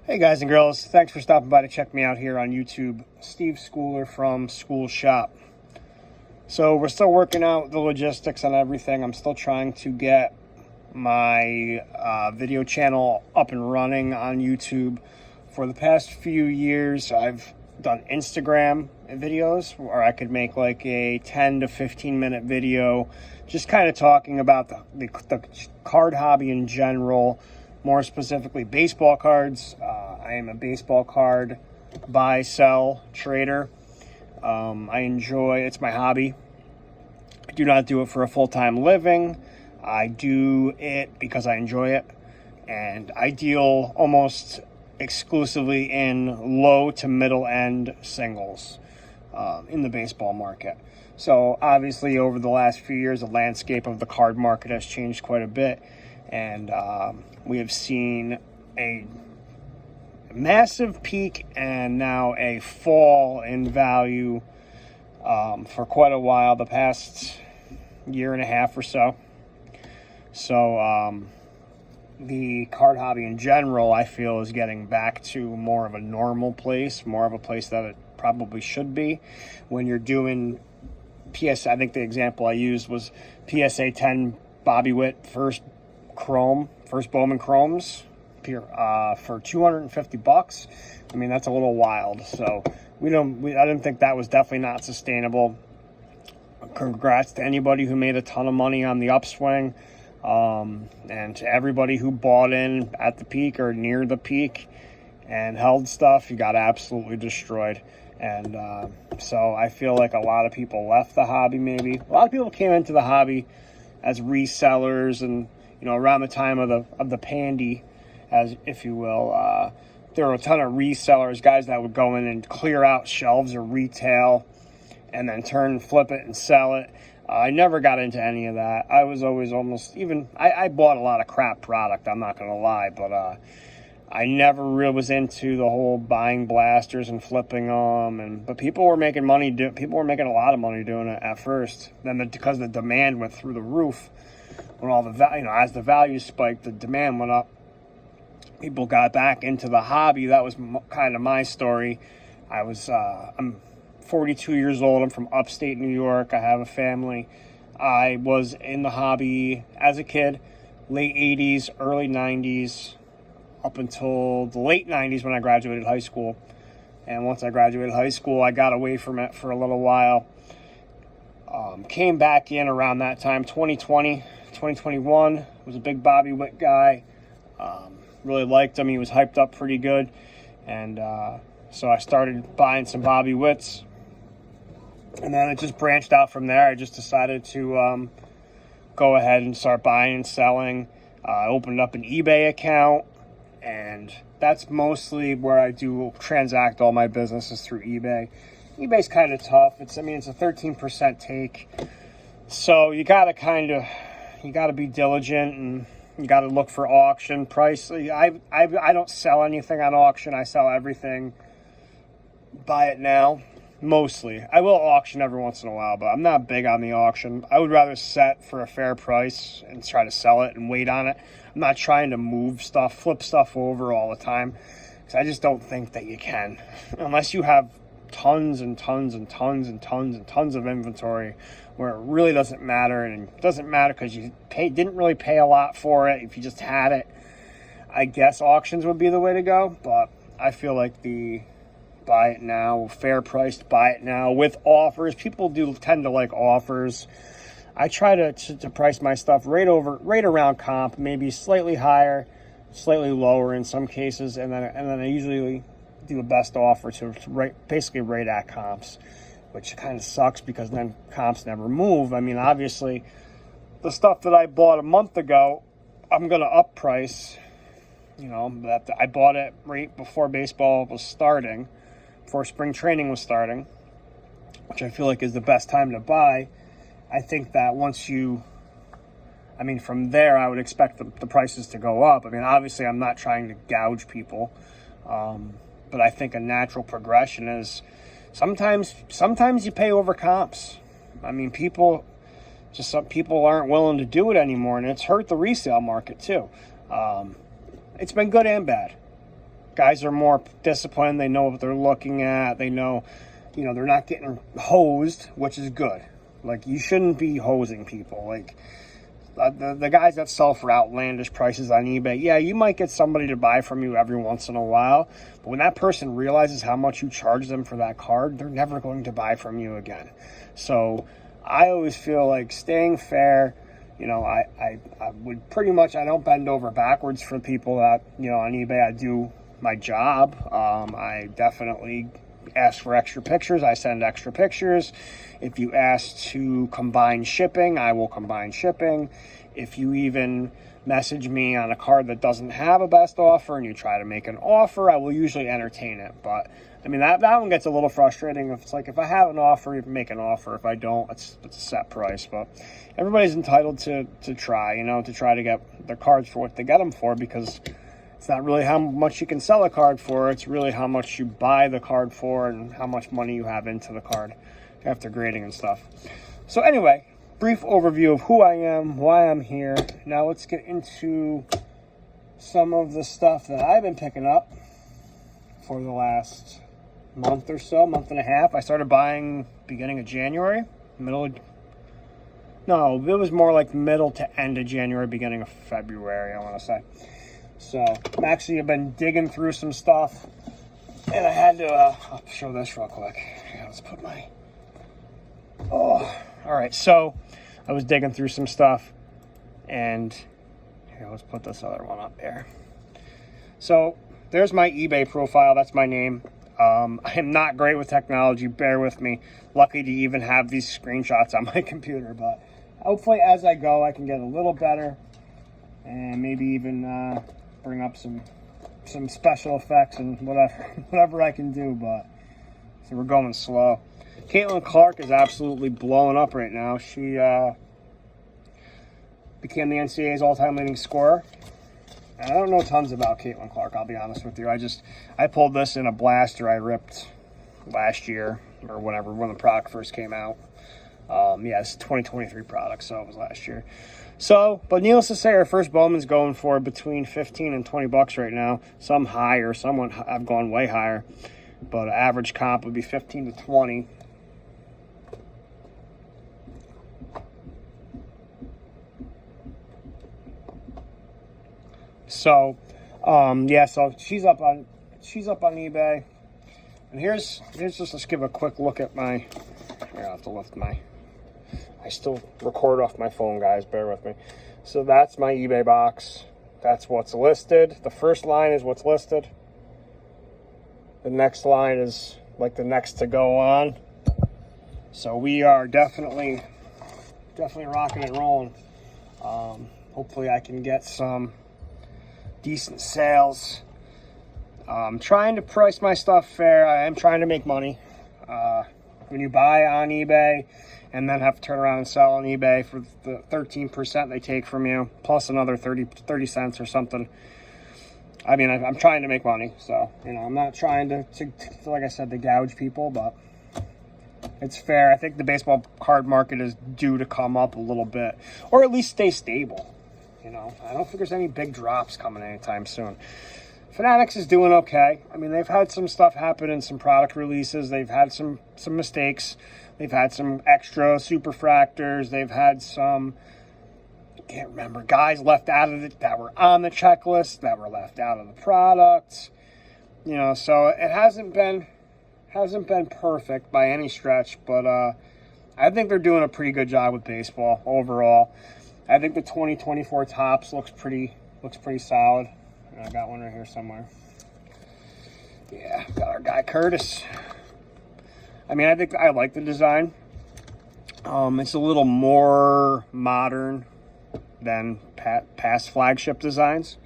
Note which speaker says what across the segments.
Speaker 1: Hey guys and girls, thanks for stopping by to check me out here on YouTube. Steve Schooler from School Shop. So we're still working out the logistics on everything. I'm still trying to get my video channel up and running on YouTube. For the past few years, I've done Instagram videos where I could make like a 10 to 15 minute video just kind of talking about the card hobby in general, more specifically baseball cards. I am a baseball card buy, sell, trader. I enjoy, it's my hobby. I do not do it for a full-time living. I do it because I enjoy it. And I deal almost exclusively in low to middle end singles in the baseball market. So obviously over the last few years, the landscape of the card market has changed quite a bit. And we have seen a massive peak and now a fall in value for quite a while, the past year and a half or so. So the card hobby in general, I feel, is getting back to more of a normal place, more of a place that it probably should be. When you're doing PSA, I think the example I used was PSA 10 Bobby Witt first Bowman Chromes for $250. I mean, that's a little wild. So I didn't think that was definitely not sustainable. Congrats to anybody who made a ton of money on the upswing, and to everybody who bought in at the peak or near the peak and held stuff. You got absolutely destroyed. And so I feel like a lot of people left the hobby. Maybe a lot of people came into the hobby as resellers, and around the time of the pandy, as if you will, there were a ton of resellers, guys that would go in and clear out shelves of retail and then turn and flip it and sell it. I never got into any of that. I was always I bought a lot of crap product, I'm not going to lie, but I never really was into the whole buying blasters and flipping them. But people were making money. People were making a lot of money doing it at first. Then because the demand went through the roof, when all the as the value spiked, the demand went up. People got back into the hobby. That was kind of my story. I'm 42 years old. I'm from upstate New York. I have a family. I was in the hobby as a kid, late 80s, early 90s, up until the late 90s when I graduated high school. And once I graduated high school, I got away from it for a little while. Came back in around that time, 2021. Was a big Bobby Witt guy. Really liked him. He was hyped up pretty good. And so I started buying some Bobby Witts. And then it just branched out from there. I just decided to go ahead and start buying and selling. I opened up an eBay account. And that's mostly where I do transact all my businesses, through eBay. eBay's kind of tough. It's a 13% take. So you got to be diligent, and you got to look for auction price. I don't sell anything on auction. I sell everything. Buy it now, mostly. I will auction every once in a while, but I'm not big on the auction. I would rather set for a fair price and try to sell it and wait on it. I'm not trying to move stuff, flip stuff over all the time, because I just don't think that you can, unless you have tons and tons and tons and tons and tons of inventory, where it really doesn't matter. And it doesn't matter because you didn't really pay a lot for it. If you just had it, I guess auctions would be the way to go. But I feel like the buy it now, fair priced buy it now with offers. People do tend to like offers. I try to price my stuff right around comp, maybe slightly higher, slightly lower in some cases, and then I usually do the best offer to basically right at comps, which kind of sucks because then comps never move. I mean, obviously, the stuff that I bought a month ago, I'm going to up price. That I bought it right before baseball was starting, before spring training was starting, which I feel like is the best time to buy. I think that from there, I would expect the prices to go up. Obviously, I'm not trying to gouge people, but I think a natural progression is sometimes you pay over comps. Some people aren't willing to do it anymore, and it's hurt the resale market too. It's been good and bad. Guys are more disciplined. They know what they're looking at. They know, they're not getting hosed, which is good. Like, you shouldn't be hosing people. Like, the guys that sell for outlandish prices on eBay, yeah, you might get somebody to buy from you every once in a while, but when that person realizes how much you charge them for that card, they're never going to buy from you again. So I always feel like staying fair. I would pretty much, I don't bend over backwards for people that, on eBay. I do my job. I definitely ask for extra pictures. I send extra pictures. If you ask to combine shipping, I will combine shipping. If you even message me on a card that doesn't have a best offer and you try to make an offer, I will usually entertain it. But I mean, that one gets a little frustrating. If it's like, if I have an offer, you make an offer. If I don't, it's a set price. But everybody's entitled to try, to try to get their cards for what they get them for, because it's not really how much you can sell a card for. It's really how much you buy the card for and how much money you have into the card after grading and stuff. So anyway, brief overview of who I am, why I'm here. Now let's get into some of the stuff that I've been picking up for the last month or so, month and a half. I started buying beginning of January, it was more like middle to end of January, beginning of February, I want to say. So I've been digging through some stuff, and I had to, I'll show this real quick. Let's put all right. So I was digging through some stuff, and here, let's put this other one up there. So there's my eBay profile. That's my name. I am not great with technology. Bear with me. Lucky to even have these screenshots on my computer, but hopefully as I go, I can get a little better and maybe even bring up some special effects and whatever I can do. But so we're going slow. Caitlin Clark is absolutely blowing up right now. She became the NCAA's all-time leading scorer. And I don't know tons about Caitlin Clark, I'll be honest with you. I pulled this in a blaster I ripped last year or whatever, when the product first came out. It's a 2023 product, so it was last year. So, but needless to say, our first Bowman's going for between 15 and 20 bucks right now. Some higher, I've gone way higher. But average comp would be 15 to 20. So, so she's up on eBay. And here's just, let's give a quick look at my, here, I'll have to lift I still record off my phone, guys, bear with me. So that's my eBay box. That's what's listed. The first line is what's listed. The next line is like the next to go on. So we are definitely rocking and rolling. Hopefully I can get some decent sales. I'm trying to price my stuff fair. I am trying to make money. When you buy on eBay and then have to turn around and sell on eBay for the 13% they take from you, plus another 30 cents or something. I mean, I'm trying to make money, so, I'm not trying to, like I said, to gouge people, but it's fair. I think the baseball card market is due to come up a little bit, or at least stay stable. I don't think there's any big drops coming anytime soon. Fanatics is doing okay. I mean, they've had some stuff happen in some product releases. They've had some mistakes. They've had some extra superfractors. They've had some, I can't remember, guys left out of it that were on the checklist that were left out of the product. So it hasn't been perfect by any stretch, but I think they're doing a pretty good job with baseball overall. I think the 2024 Topps looks pretty solid. I got one right here somewhere. Yeah, got our guy Curtis. I mean, I like the design. It's a little more modern than past flagship designs,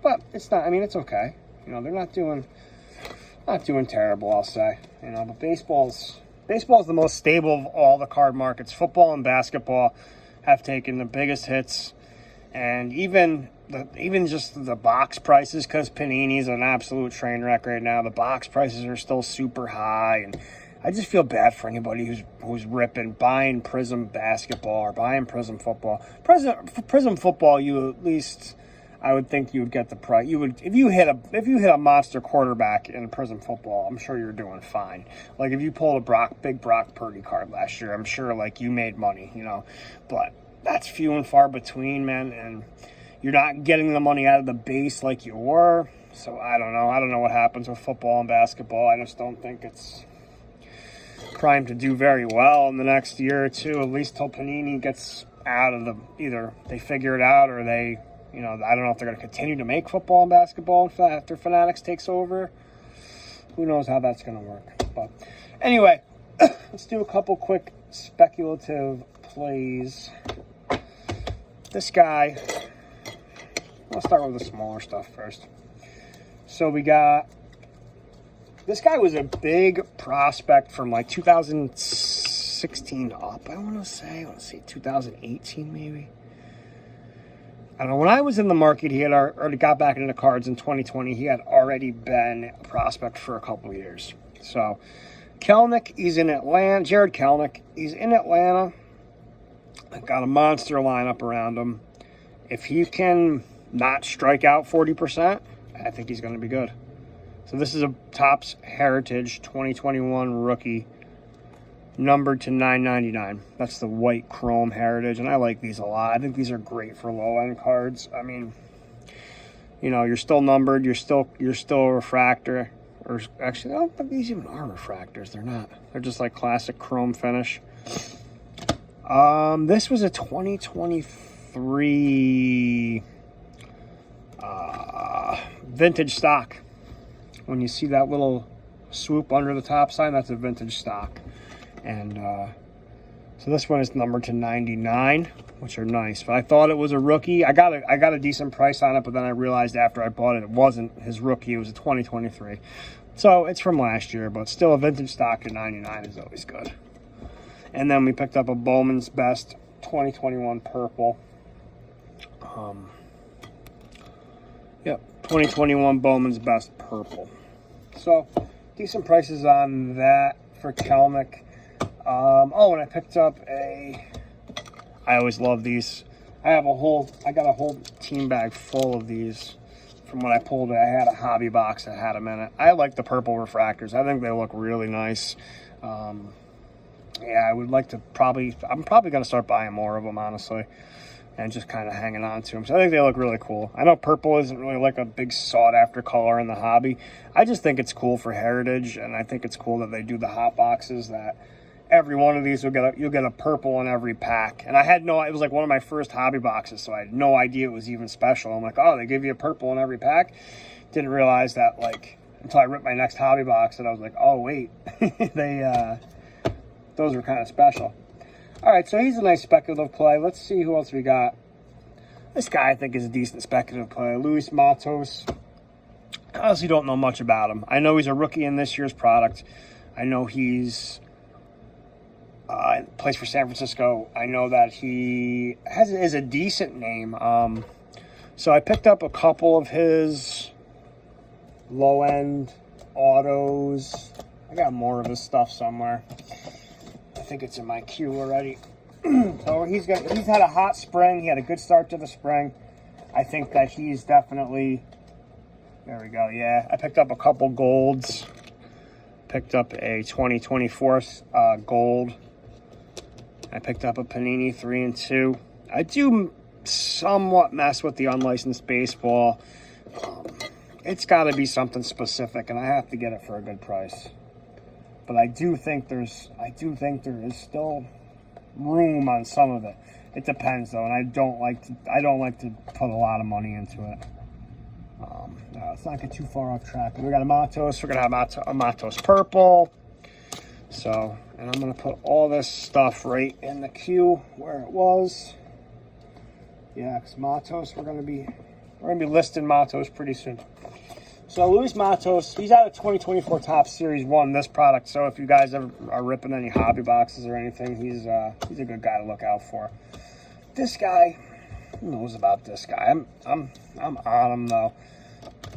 Speaker 1: but it's not. I mean, it's okay. They're not doing terrible, I'll say. But baseball's the most stable of all the card markets. Football and basketball have taken the biggest hits, and even just the box prices, because Panini's an absolute train wreck right now. The box prices are still super high, and I just feel bad for anybody who's buying Prism basketball or buying Prism football. Prism football, you at least, I would think you would get the price. You would if you hit a monster quarterback in Prizm football. I'm sure you're doing fine. Like if you pulled a big Brock Purdy card last year, I'm sure like you made money, But that's few and far between, man, and you're not getting the money out of the base like you were. So I don't know. I don't know what happens with football and basketball. I just don't think it's primed to do very well in the next year or two, at least till Panini gets out of either they figure it out or they. I don't know if they're going to continue to make football and basketball after Fanatics takes over. Who knows how that's going to work. But anyway, let's do a couple quick speculative plays. This guy, let's start with the smaller stuff first. So we got, this guy was a big prospect from like 2016 up, I want to say. Let's see, 2018 maybe. I don't know. When I was in the market, he had already got back into the cards in 2020. He had already been a prospect for a couple of years. So, Kelenic, he's in Atlanta. Jared Kelenic, he's in Atlanta. Got a monster lineup around him. If he can not strike out 40%, I think he's going to be good. So, this is a Topps Heritage 2021 rookie. Numbered to $9.99. That's the white chrome Heritage, and I like these a lot. I think these are great for low-end cards. I mean, you're still numbered. You're still a refractor. Or actually, I don't think these even are refractors. They're not. They're just like classic chrome finish. This was a 2023 vintage stock. When you see that little swoop under the top sign, that's a vintage stock. And so this one is numbered to 99, which are nice. But I thought it was a rookie. I got a decent price on it, but then I realized after I bought it wasn't his rookie. It was a 2023. So it's from last year, but still a vintage stock at 99 is always good. And then we picked up a Bowman's Best 2021 purple. 2021 Bowman's Best purple. So decent prices on that for Kelenic. And I picked up I always love these. I got a whole team bag full of these from when I pulled it. I had a hobby box that had them in it. I like the purple refractors. I think they look really nice. I would like to I'm probably going to start buying more of them, honestly, and just kind of hanging on to them. So I think they look really cool. I know purple isn't really like a big sought-after color in the hobby. I just think it's cool for Heritage, and I think it's cool that they do the hot boxes that every one of these you'll get a purple in every pack. And it was like one of my first hobby boxes, so I had no idea it was even special. I'm like, oh, they give you a purple in every pack? Didn't realize that until I ripped my next hobby box, and I was like, oh wait, those were kind of special. All right, so he's a nice speculative play. Let's see who else we got. This guy I think is a decent speculative play. Luis Matos. I honestly don't know much about him. I know he's a rookie in this year's product. I know he's plays for San Francisco. I know that he is a decent name. So I picked up a couple of his low-end autos. I got more of his stuff somewhere. I think it's in my queue already. So he's had a hot spring. He had a good start to the spring. I think that he's definitely, there we go, yeah. I picked up a couple golds. Picked up a 2024 gold. I picked up a Panini 3 and 2. I do somewhat mess with the unlicensed baseball. It's got to be something specific, and I have to get it for a good price. But I do think there is still room on some of it. It depends though, and I don't like to put a lot of money into it. Let's not get too far off track. We got a Matos. We're gonna have a Matos purple. So, and I'm gonna put all this stuff right in the queue where it was. Yeah, because Matos, we're gonna be listing Matos pretty soon. So Luis Matos, he's out of 2024 Topps Series 1, this product. So if you guys ever are ripping any hobby boxes or anything, he's a good guy to look out for. This guy, who knows about this guy? I'm on him though.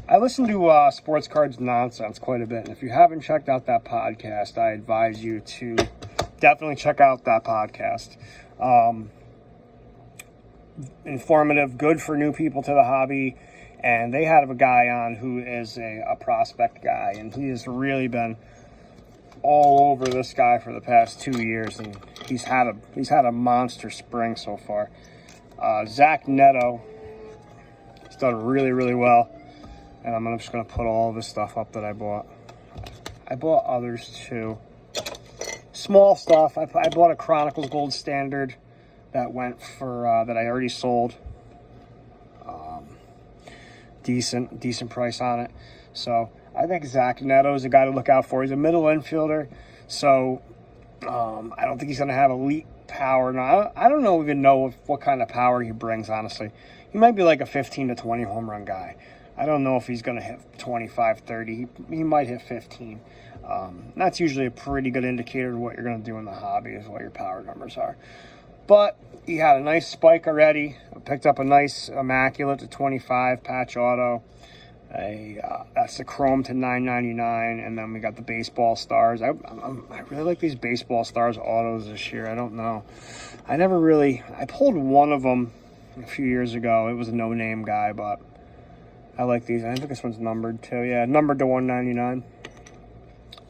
Speaker 1: I listen to Sports Cards Nonsense quite a bit, and if you haven't checked out that podcast, I advise you to definitely check out that podcast. informative, good for new people to the hobby. And they had a guy on who is a prospect guy, and he has really been all over this guy for the past 2 years, and he's had a monster spring so far. Zach Neto, he's done really, really well, and I'm just gonna put all this stuff up that I bought. I bought others too, small stuff. I bought a Chronicles Gold Standard that went for that I already sold. Decent price on it. So I think Zach Neto is a guy to look out for. He's a middle infielder, so I don't think he's going to have elite power. Now, I don't even know what kind of power he brings, honestly. He might be like a 15 to 20 home run guy. I don't know if he's going to hit 25, 30. He might hit 15. That's usually a pretty good indicator of what you're going to do in the hobby, is what your power numbers are. But he had a nice spike already. I picked up a nice Immaculate to 25 patch auto. That's the Chrome to $9.99, and then we got the Baseball Stars. I really like these Baseball Stars autos this year. I don't know. I pulled one of them a few years ago. It was a no-name guy, but I like these. I think this one's numbered too. Yeah, numbered to $199.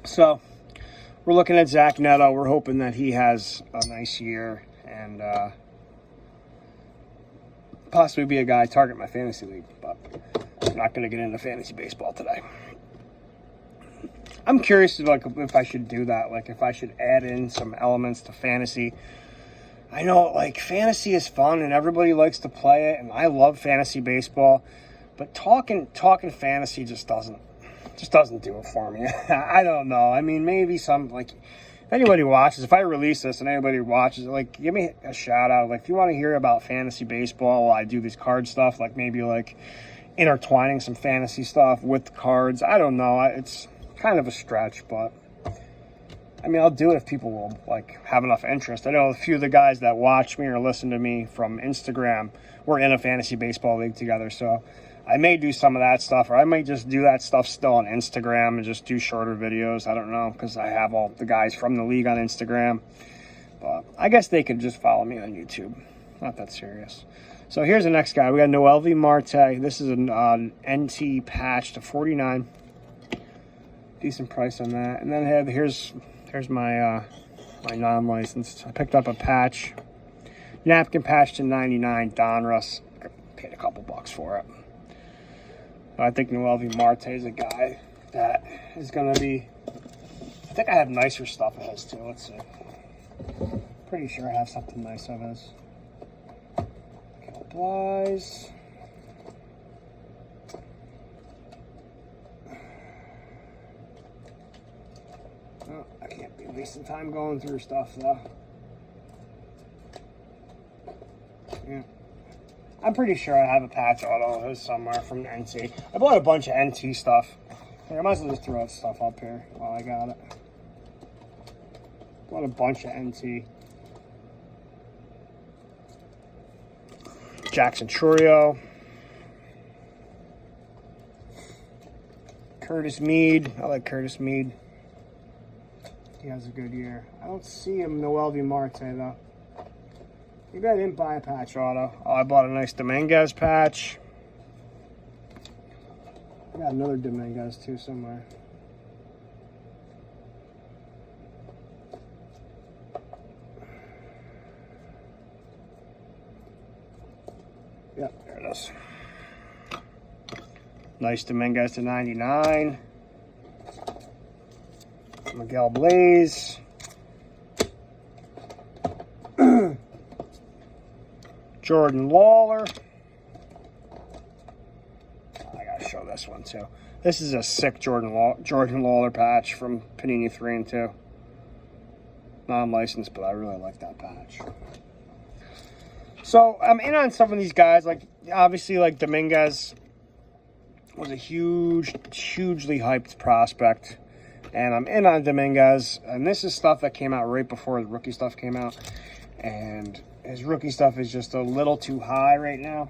Speaker 1: So we're looking at Zach Neto. We're hoping that he has a nice year and possibly be a guy I target my fantasy league, but I'm not going to get into fantasy baseball today. I'm curious if I should do that, like if I should add in some elements to fantasy. I know like fantasy is fun and everybody likes to play it, and I love fantasy baseball, but talking fantasy just doesn't do it for me. I don't know. I mean, maybe some, like, if anybody watches, if I release this and anybody watches it, like, give me a shout out. Like, if you want to hear about fantasy baseball while I do this card stuff, like maybe like intertwining some fantasy stuff with the cards. I don't know. It's kind of a stretch, but I mean, I'll do it if people will like have enough interest. I know a few of the guys that watch me or listen to me from Instagram, we're in a fantasy baseball league together, so I may do some of that stuff, or I might just do that stuff still on Instagram and just do shorter videos. I don't know, because I have all the guys from the league on Instagram. But I guess they could just follow me on YouTube. Not that serious. So here's the next guy. We got Noelvi Marte. This is an NT patch to 49. Decent price on that. And then here's my my non-licensed. I picked up a patch, napkin patch to 99. Donruss. I paid a couple bucks for it. I think Noelvi Marte is a guy that is going to be... I think I have nicer stuff of his, too. Let's see. Pretty sure I have something nice of his. Applies. Oh, I can't be wasting time going through stuff, though. Yeah. I'm pretty sure I have a patch auto of his somewhere from NT. I bought a bunch of NT stuff. Here, I might as well just throw that stuff up here while I got it. Bought a bunch of NT. Jackson Chourio. Curtis Mead. I like Curtis Mead. He has a good year. I don't see him Noelvi Marte, though. Maybe I didn't buy a patch auto. Oh, I bought a nice Dominguez patch. I got another Dominguez, too, somewhere. Yep, there it is. Nice Dominguez to 99. Miguel Blaze. Jordan Lawler. I gotta show this one too. This is a sick Jordan Lawler patch from Panini 3 and 2. Non-licensed, but I really like that patch. So I'm in on some of these guys. Like obviously, like Dominguez was a hugely hyped prospect, and I'm in on Dominguez. And this is stuff that came out right before the rookie stuff came out, and his rookie stuff is just a little too high right now.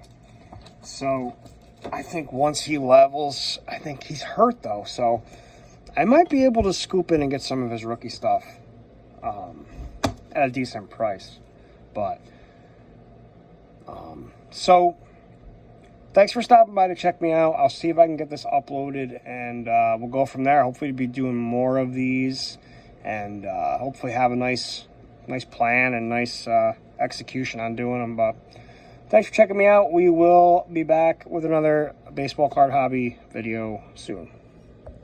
Speaker 1: So I think once he levels, I think he's hurt though. So I might be able to scoop in and get some of his rookie stuff at a decent price. But So thanks for stopping by to check me out. I'll see if I can get this uploaded, and we'll go from there. Hopefully be doing more of these, and hopefully have a nice plan and nice execution on doing them. But thanks for checking me out. We will be back with another baseball card hobby video soon.